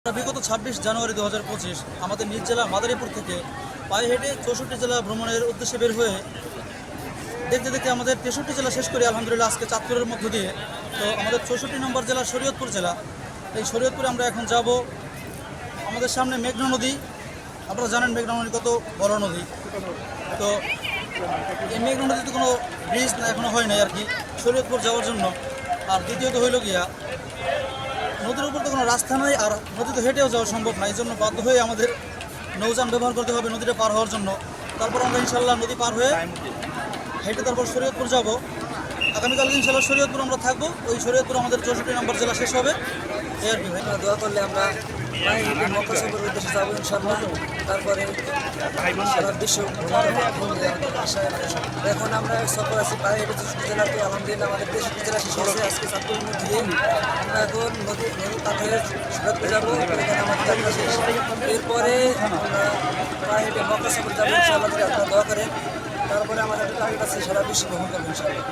বিগত 26 জানুয়ারি 2025 আমাদের নিজ জেলা মাদারীপুর থেকে পায়ে হেঁটে 64 জেলা ভ্রমণের উদ্দেশ্যে বের হয়ে দেখতে দেখতে আমাদের 63 জেলা শেষ করি আলহামদুলিল্লাহ আজকে চাঁদপুরের মধ্য দিয়ে। তো আমাদের 64 নম্বর জেলা শরীয়তপুর জেলা। এই শরীয়তপুরে আমরা এখন যাব। আমাদের সামনে মেঘনা নদী, আপনারা জানেন মেঘনা নদী কত বড় নদী। তো এই মেঘনা নদীতে কোনো ব্রিজ না এখনও হয় নাই আর কি শরীয়তপুর যাওয়ার জন্য। আর দ্বিতীয়ত হইল গিয়া নদীর উপর তো কোনো রাস্তা নাই, আর নদীতে হেঁটেও যাওয়া সম্ভব না। এই জন্য বাধ্য হয়ে আমাদের নৌযান ব্যবহার করতে হবে নদীটা পার হওয়ার জন্য। তারপর আমরা ইনশাল্লাহ নদী পার হয়ে হেঁটে তারপর শরীয়তপুর যাব। আগামীকালকে ইনশাল্লাহ শরীয়তপুর আমরা থাকবো। ওই শরীয়তপুর আমাদের 64 নম্বর জেলা শেষ হবে। এই আর কি ভাই, দোয়া করলে আমরা মক্কা সফরের উদ্দেশ্যে যাবো ইনশাল্লাহ। তারপরে সারা বিশ্ব এখন আমরা সফর আছি প্রায় 63 জেলাতে। আলহামদুলিল্লাহ আমাদের 63 জেলা শেষ হয়েছে আজকে চাঁদপুরের মধ্যে দিয়ে। আমরা এখন নদীর পার হয়ে সুরতপুর যাবো, এখানে আমাদের যাত্রা শেষ। এরপরে আমরা প্রায় হেঁটে মক্কা সফর যাবো ইনশাল্লাহ, আপনারা দোয়া করেন। তারপরে আমাদের টার্গেট আছে সারা বিশ্ব ভ্রমণ করবো ইনশাল্লাহ।